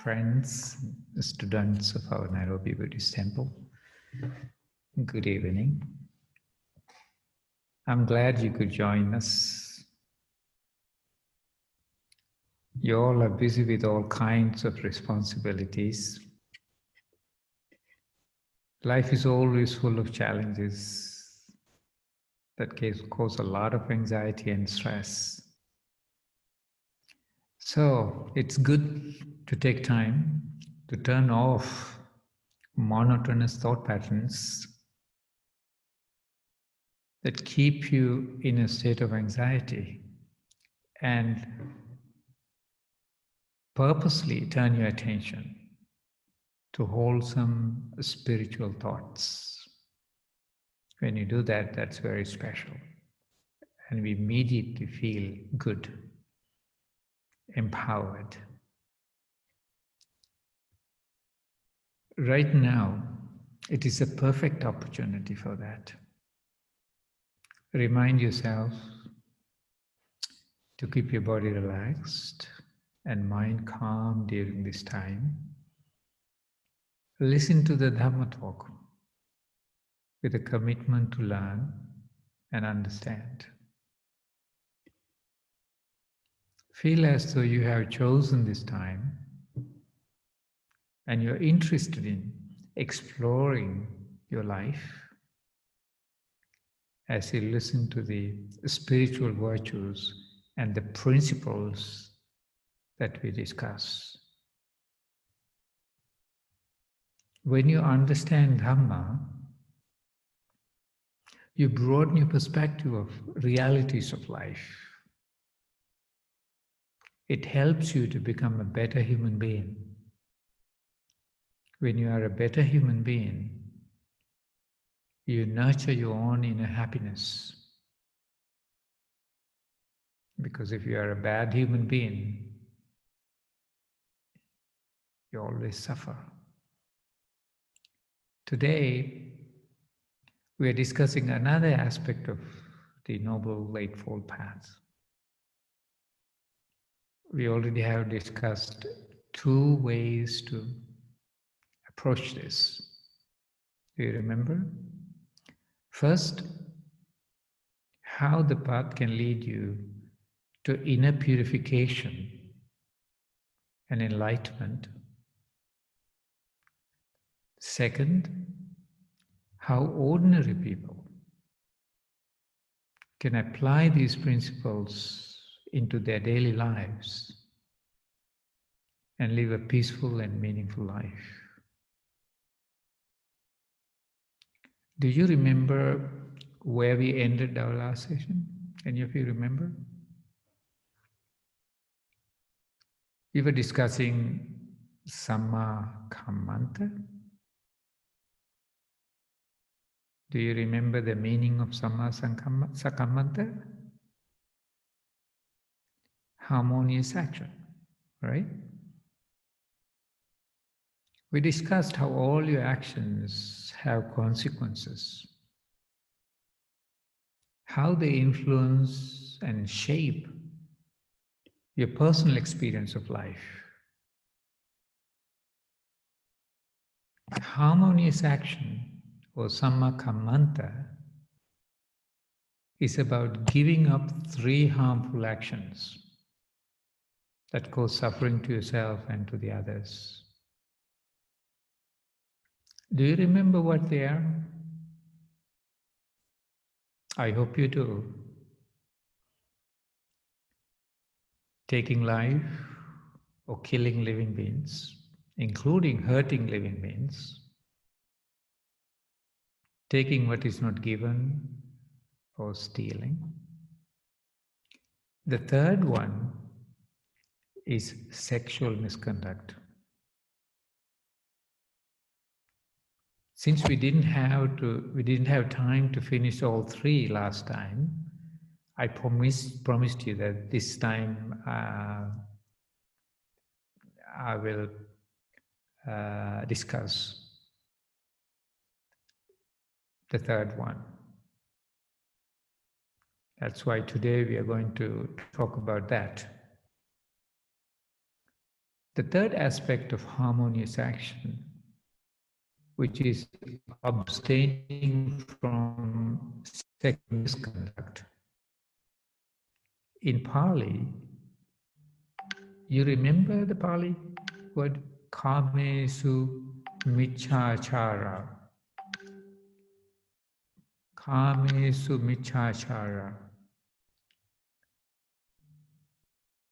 friends, students of our Nairobi Buddhist Temple. Good evening. I'm glad you could join us. You all are busy with all kinds of responsibilities. Life is always full of challenges that cause a lot of anxiety and stress. So it's good to take time to turn off monotonous thought patterns that keep you in a state of anxiety and purposely turn your attention to wholesome spiritual thoughts. When you do that, that's very special. And we immediately feel good, empowered. Right now, it is a perfect opportunity for that. Remind yourself to keep your body relaxed and mind calm during this time. Listen to the Dhamma talk with a commitment to learn and understand. Feel as though you have chosen this time and you're interested in exploring your life as you listen to the spiritual virtues and the principles that we discuss. When you understand Dhamma, you broaden your perspective of realities of life. It helps you to become a better human being. When you are a better human being, you nurture your own inner happiness. Because if you are a bad human being, you always suffer. Today, we are discussing another aspect of the Noble Eightfold Path. We already have discussed two ways to approach this. Do you remember? First, how the path can lead you to inner purification and enlightenment. Second, how ordinary people can apply these principles into their daily lives and live a peaceful and meaningful life. Do you remember where we ended our last session? Any of you remember? We were discussing Samma Kammanta. Do you remember the meaning of Samma Kammanta? Harmonious action, right? We discussed how all your actions have consequences, how they influence and shape your personal experience of life. Harmonious action, or Samma Kammanta, is about giving up 3 harmful actions that cause suffering to yourself and to the others. Do you remember what they are? I hope you do. Taking life or killing living beings, including hurting living beings. Taking what is not given or stealing. The third one is sexual misconduct. Since we didn't have time to finish all 3 last time, I promised you that this time I will discuss the third one. That's why today we are going to talk about that. The third aspect of harmonious action, which is abstaining from sexual misconduct. In Pali, you remember the Pali word kamesu michachara. Kamesu michachara.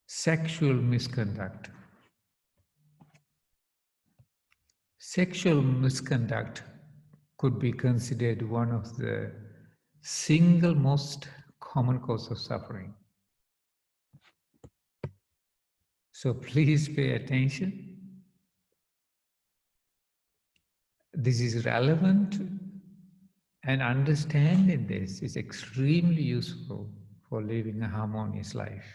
Sexual misconduct. Sexual misconduct could be considered one of the single most common cause of suffering. So please pay attention. This is relevant, and understanding this is extremely useful for living a harmonious life.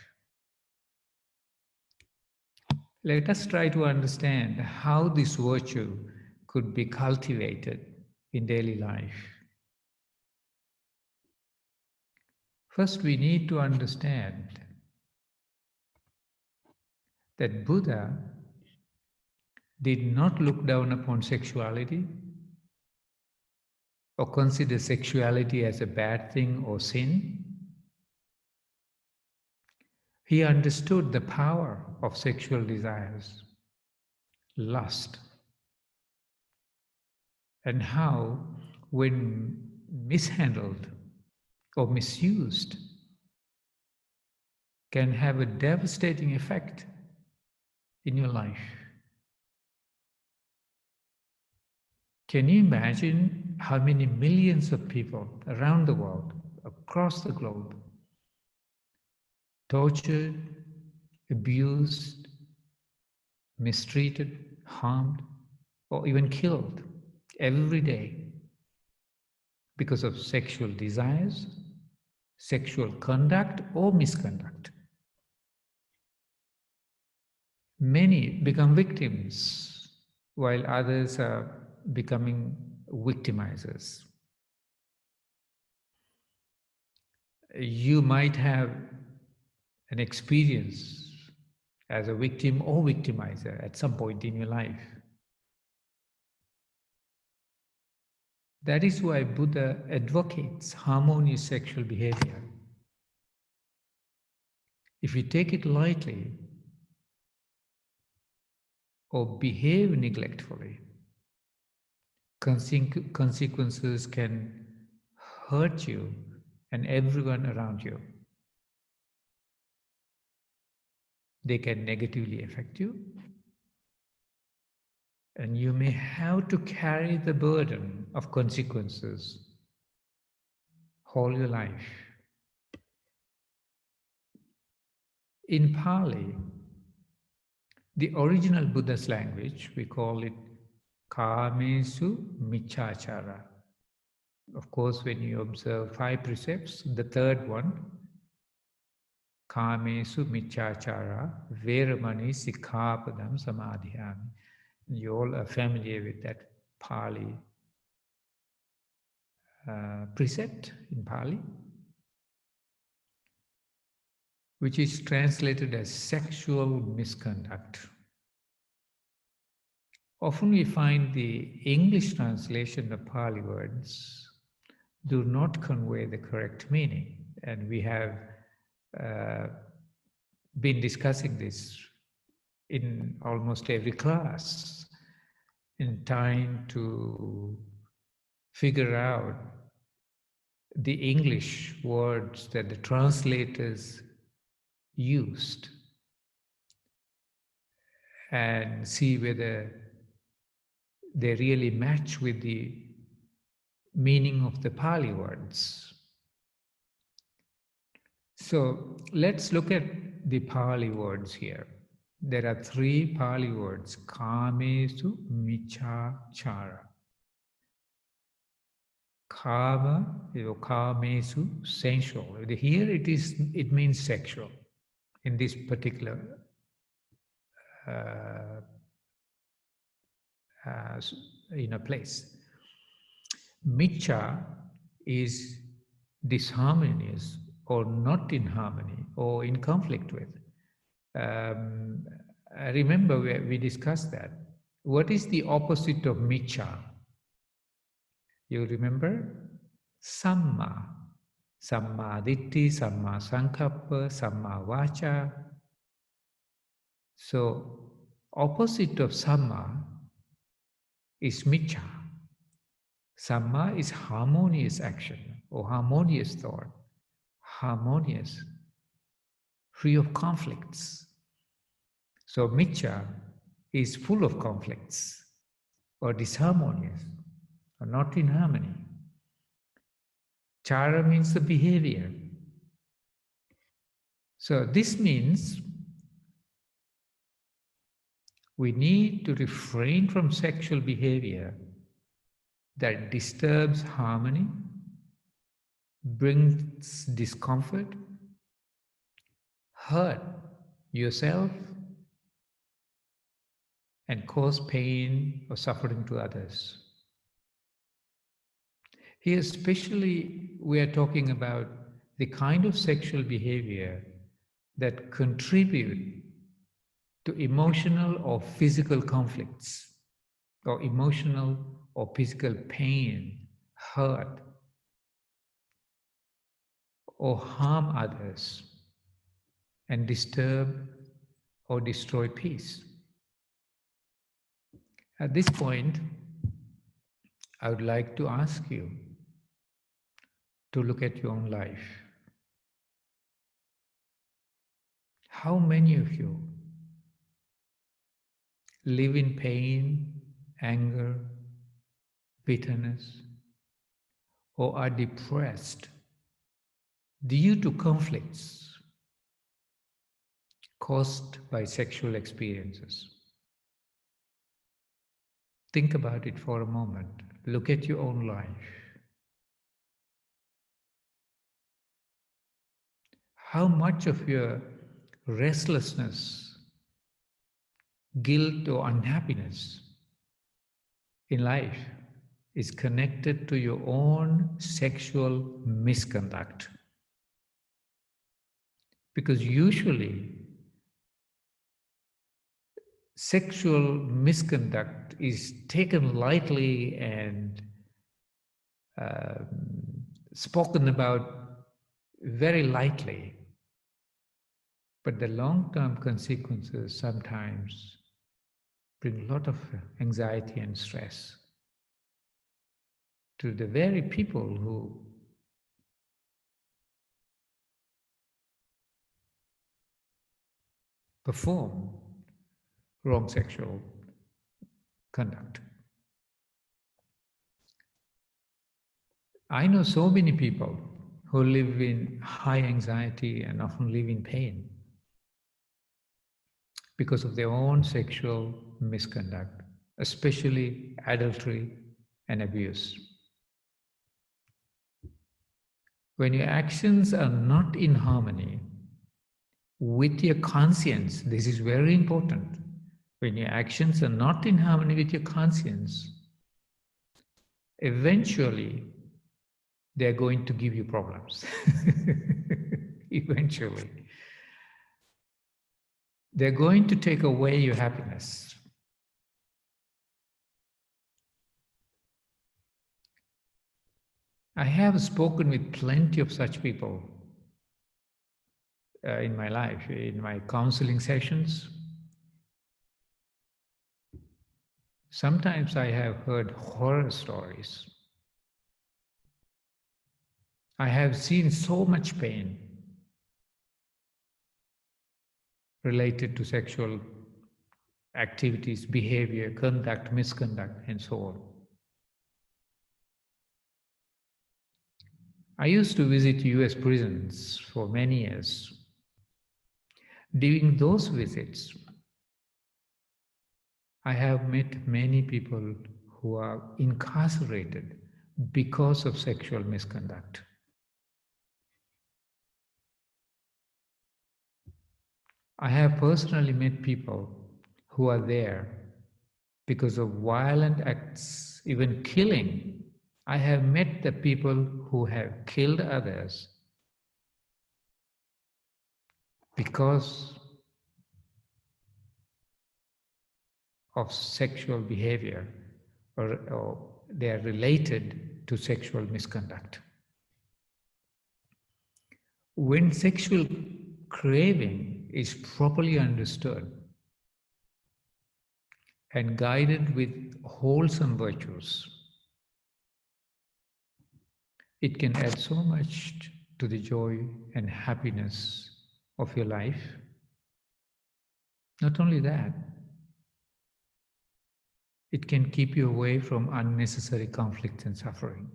Let us try to understand how this virtue could be cultivated in daily life. First, we need to understand that Buddha did not look down upon sexuality or consider sexuality as a bad thing or sin. He understood the power of sexual desires, lust, and how, when mishandled or misused, can have a devastating effect in your life. Can you imagine how many millions of people around the world, across the globe, tortured, abused, mistreated, harmed, or even killed every day because of sexual desires, sexual conduct, or misconduct? Many become victims, while others are becoming victimizers. You might have an experience as a victim or victimizer at some point in your life. That is why Buddha advocates harmonious sexual behavior. If you take it lightly or behave neglectfully, consequences can hurt you and everyone around you. They can negatively affect you, and you may have to carry the burden of consequences all your life. In Pali, the original Buddha's language, we call it kamesu michachara. Of course, when you observe 5 precepts, the third one, kamesu michachara veramani sikkhapadam samadhiyami. You all are familiar with that Pali precept in Pali, which is translated as sexual misconduct. Often we find the English translation of Pali words do not convey the correct meaning, and we have been discussing this in almost every class, in trying to figure out the English words that the translators used and see whether they really match with the meaning of the Pali words. So let's look at the Pali words here. There are 3 Pali words, kamesu michachara. Kama, kamesu, sensual. Here it means sexual in this particular place. Micha is disharmonious or not in harmony or in conflict with. Remember, we discussed that. What is the opposite of miccha? You remember? Samma. Samma ditti, samma sankappa, samma vacha. So, opposite of samma is miccha. Samma is harmonious action or harmonious thought. Harmonious, free of conflicts. So miccha is full of conflicts or disharmonious or not in harmony. Chara means the behavior. So this means we need to refrain from sexual behavior that disturbs harmony, brings discomfort, hurt yourself, and cause pain or suffering to others. Here especially we are talking about the kind of sexual behavior that contribute to emotional or physical conflicts, or emotional or physical pain, hurt, or harm others, and disturb or destroy peace. At this point, I would like to ask you to look at your own life. How many of you live in pain, anger, bitterness, or are depressed due to conflicts caused by sexual experiences? Think about it for a moment. Look at your own life. How much of your restlessness, guilt, or unhappiness in life is connected to your own sexual misconduct? Because usually, sexual misconduct is taken lightly and spoken about very lightly. But the long-term consequences sometimes bring a lot of anxiety and stress to the very people who perform wrong sexual conduct. I know so many people who live in high anxiety and often live in pain because of their own sexual misconduct, especially adultery and abuse. When your actions are not in harmony with your conscience, this is very important. When your actions are not in harmony with your conscience, eventually they're going to give you problems. Eventually. They're going to take away your happiness. I have spoken with plenty of such people in my life, in my counseling sessions. Sometimes I have heard horror stories. I have seen so much pain related to sexual activities, behavior, conduct, misconduct, and so on. I used to visit US prisons for many years. During those visits, I have met many people who are incarcerated because of sexual misconduct. I have personally met people who are there because of violent acts, even killing. I have met the people who have killed others because of sexual behavior, or they are related to sexual misconduct. When sexual craving is properly understood and guided with wholesome virtues, it can add so much to the joy and happiness of your life. Not only that, it can keep you away from unnecessary conflict and suffering.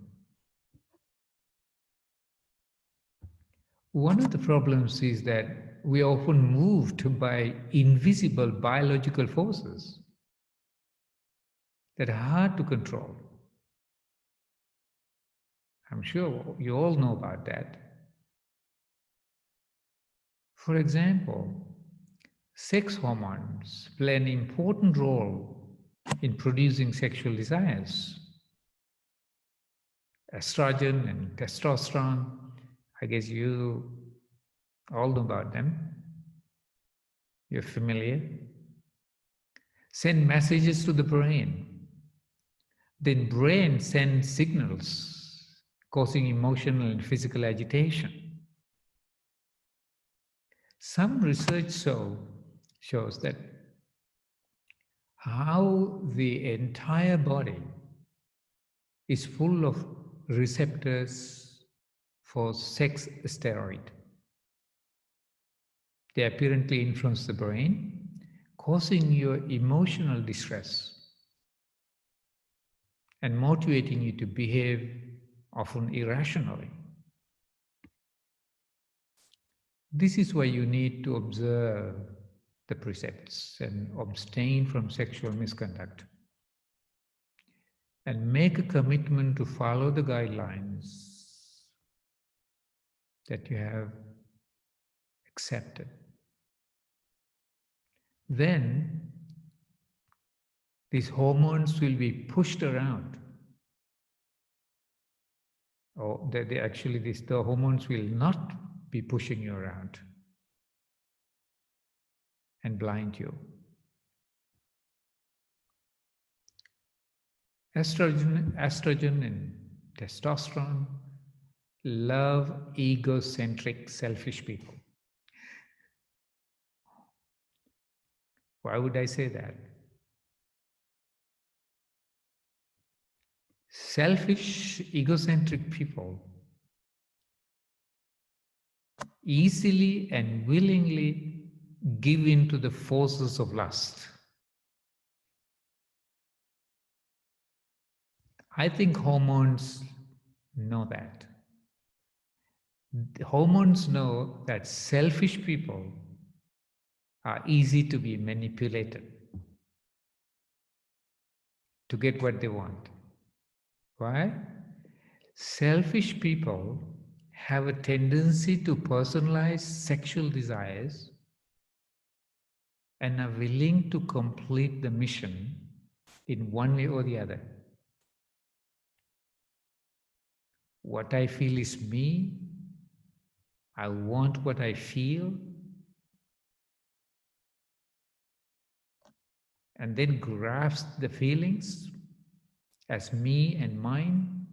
One of the problems is that we are often moved by invisible biological forces that are hard to control. I'm sure you all know about that. For example, sex hormones play an important role in producing sexual desires. Estrogen and testosterone, I guess you all know about them. You're familiar. Send messages to the brain. Then brain sends signals causing emotional and physical agitation. Some research shows that how the entire body is full of receptors for sex steroid. They apparently influence the brain, causing your emotional distress and motivating you to behave often irrationally. This is why you need to observe the precepts and abstain from sexual misconduct and make a commitment to follow the guidelines that you have accepted. Then these hormones will be pushed around. Or the hormones will not be pushing you around and blind you. Estrogen and testosterone love egocentric, selfish people. Why would I say that? Selfish, egocentric people easily and willingly give in to the forces of lust. I think hormones know that. The hormones know that selfish people are easy to be manipulated to get what they want. Why? Selfish people have a tendency to personalize sexual desires and are willing to complete the mission in one way or the other. What I feel is me. I want what I feel. And then grasp the feelings as me and mine.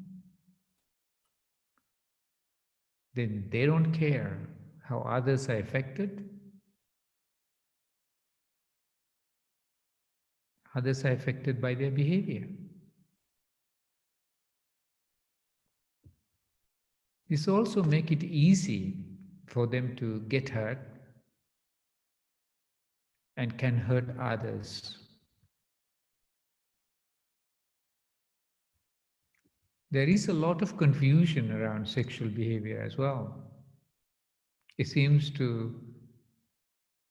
Then they don't care how others are affected. Others are affected by their behavior. This also makes it easy for them to get hurt and can hurt others. There is a lot of confusion around sexual behavior as well. It seems to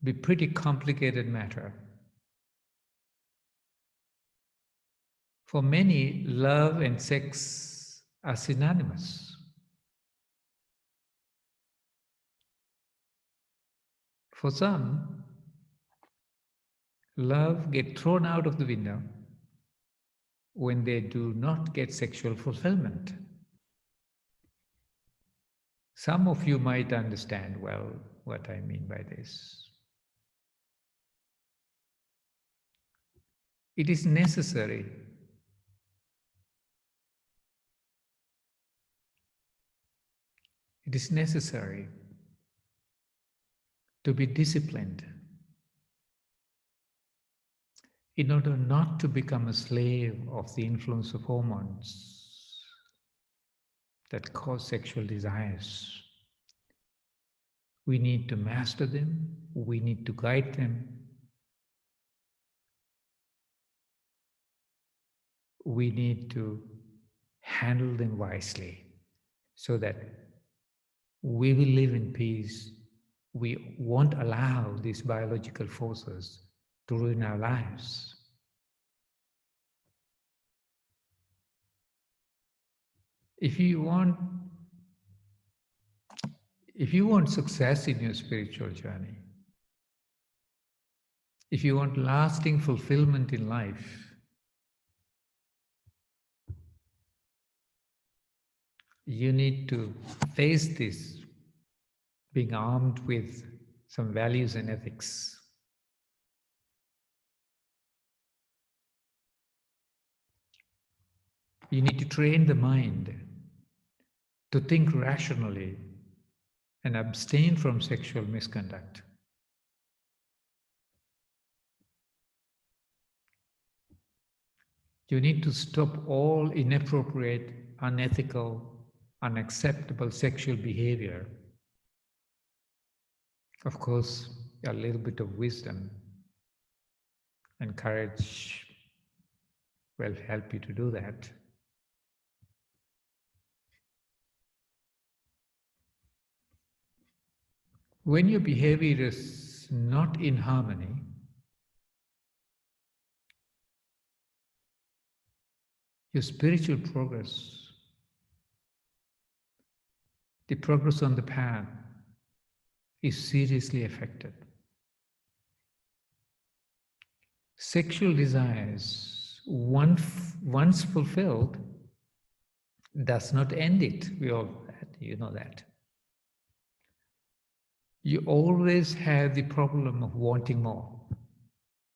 be a pretty complicated matter. For many, love and sex are synonymous. For some, love gets thrown out of the window when they do not get sexual fulfillment. Some of you might understand well what I mean by this. It is necessary. It is necessary to be disciplined in order not to become a slave of the influence of hormones that cause sexual desires. We need to master them, we need to guide them, we need to handle them wisely so that we will live in peace. We won't allow these biological forces to ruin our lives. If you want success in your spiritual journey, if you want lasting fulfillment in life, you need to face this being armed with some values and ethics. You need to train the mind to think rationally and abstain from sexual misconduct. You need to stop all inappropriate, unethical, unacceptable sexual behavior. Of course, a little bit of wisdom and courage will help you to do that. When your behavior is not in harmony, your spiritual progress, the progress on the path, is seriously affected. Sexual desires, once fulfilled, does not end it. We all, you know that. You always have the problem of wanting more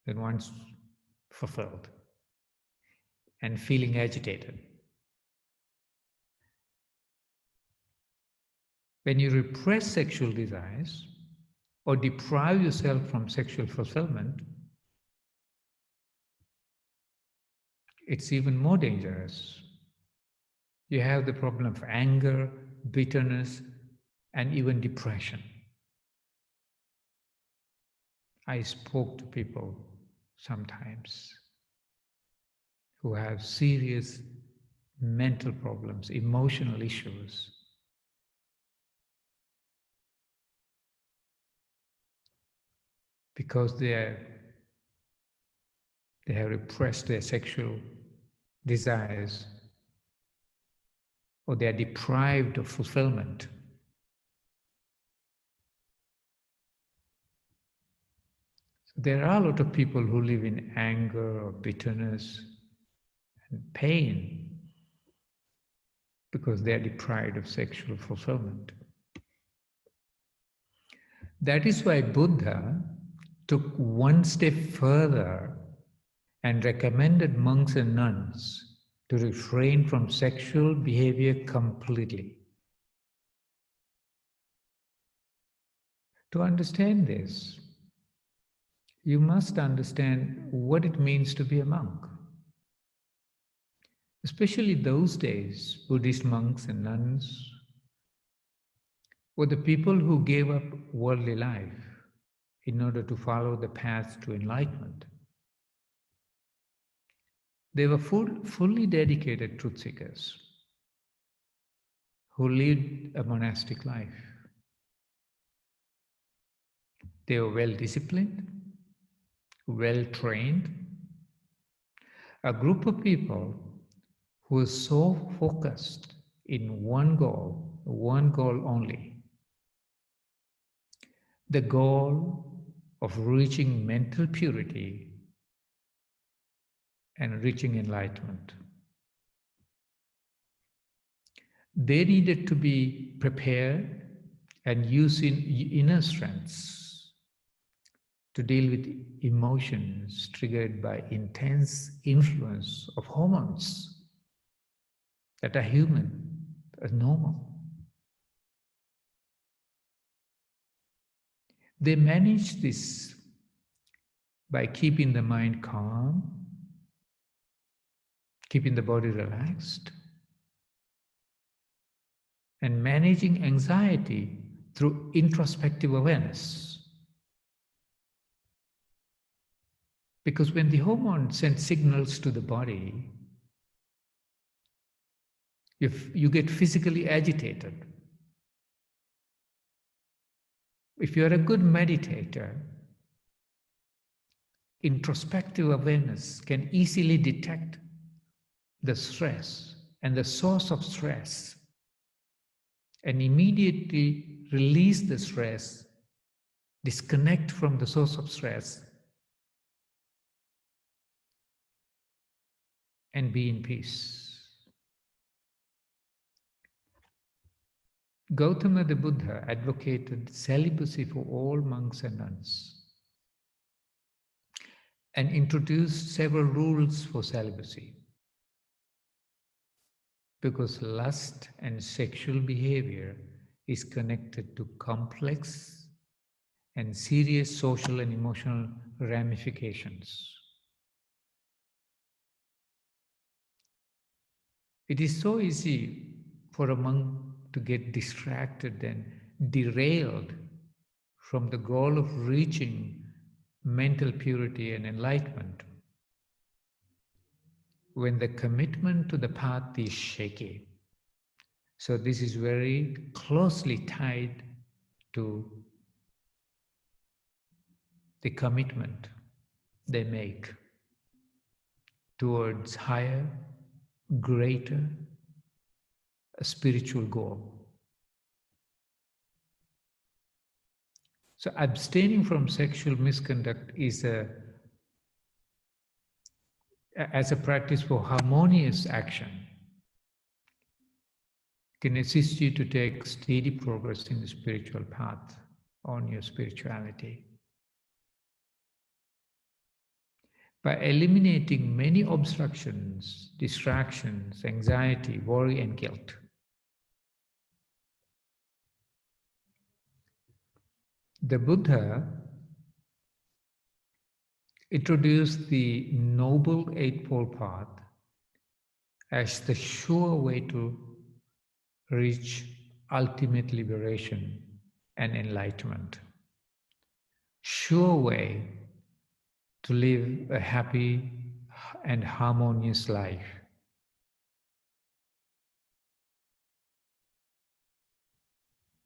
than once fulfilled and feeling agitated. When you repress sexual desires or deprive yourself from sexual fulfillment, it's even more dangerous. You have the problem of anger, bitterness, and even depression. I spoke to people sometimes who have serious mental problems, emotional issues. Because they have repressed their sexual desires, or they are deprived of fulfillment. There are a lot of people who live in anger or bitterness and pain because they are deprived of sexual fulfillment. That is why Buddha took one step further and recommended monks and nuns to refrain from sexual behavior completely. To understand this, you must understand what it means to be a monk. Especially those days, Buddhist monks and nuns were the people who gave up worldly life in order to follow the path to enlightenment. They were fully dedicated truth seekers who lived a monastic life. They were well disciplined, well trained, a group of people who were so focused in one goal only, the goal of reaching mental purity and reaching enlightenment. They needed to be prepared and use inner strengths to deal with emotions triggered by intense influence of hormones that are human, are normal. They manage this by keeping the mind calm, keeping the body relaxed, and managing anxiety through introspective awareness. Because when the hormone sends signals to the body, you get physically agitated. If you're a good meditator, introspective awareness can easily detect the stress and the source of stress and immediately release the stress, disconnect from the source of stress, and be in peace. Gautama the Buddha advocated celibacy for all monks and nuns and introduced several rules for celibacy. Because lust and sexual behavior is connected to complex and serious social and emotional ramifications. It is so easy for a monk to get distracted and derailed from the goal of reaching mental purity and enlightenment when the commitment to the path is shaky. So this is very closely tied to the commitment they make towards higher, greater, spiritual goal. So abstaining from sexual misconduct is as a practice for harmonious action, can assist you to take steady progress in the spiritual path on your spirituality. By eliminating many obstructions, distractions, anxiety, worry, and guilt. The Buddha introduced the Noble Eightfold Path as the sure way to reach ultimate liberation and enlightenment. Sure way to live a happy and harmonious life.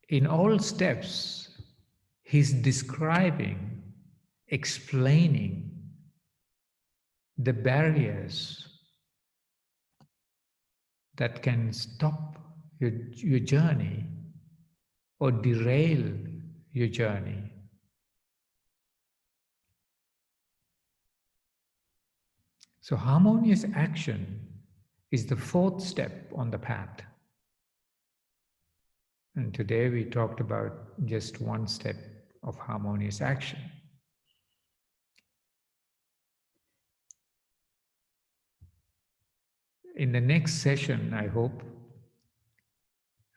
In all steps, he's describing, explaining the barriers that can stop your journey or derail your journey. So harmonious action is the fourth step on the path. And today we talked about just one step of harmonious action. In the next session, I hope,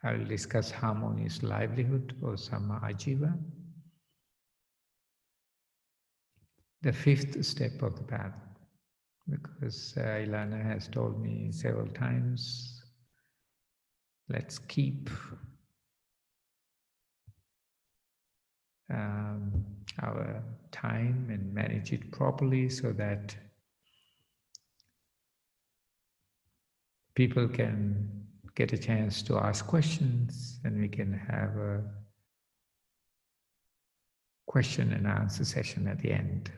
I will discuss harmonious livelihood or Samma Ajiva, the fifth step of the path. Because Ilana has told me several times, let's keep our time and manage it properly so that people can get a chance to ask questions and we can have a question and answer session at the end.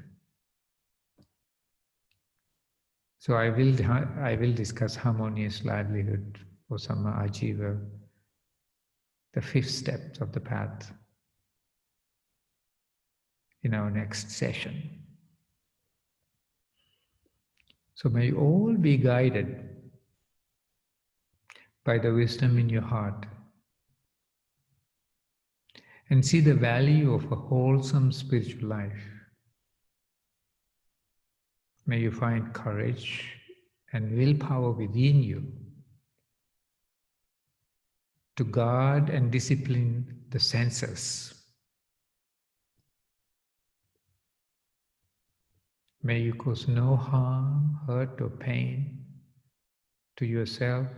So I will discuss harmonious livelihood or Samma Ajiva, the fifth step of the path, in our next session. So may you all be guided by the wisdom in your heart and see the value of a wholesome spiritual life May you find courage and willpower within you to guard and discipline the senses. May you cause no harm, hurt, or pain to yourself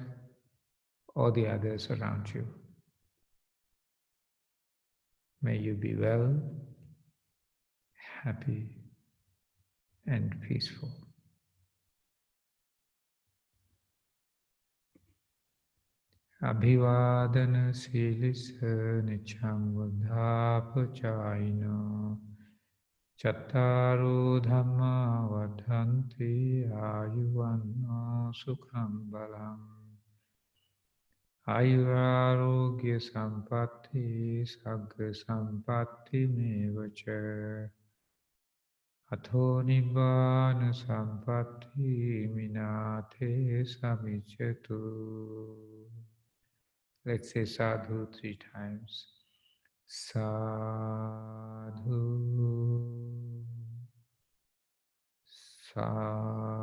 or the others around you. May you be well, happy, and peaceful. Abhivadana silisa nicham vadhapachayino Chattaru dhamma vadhanti ayuvanno sukham balam Ayurarogya sampatti sagga sampatti mevacha Atho nibbana sampatti minate samichatu. Let's say sadhu 3 times. Sadhu, sadhu.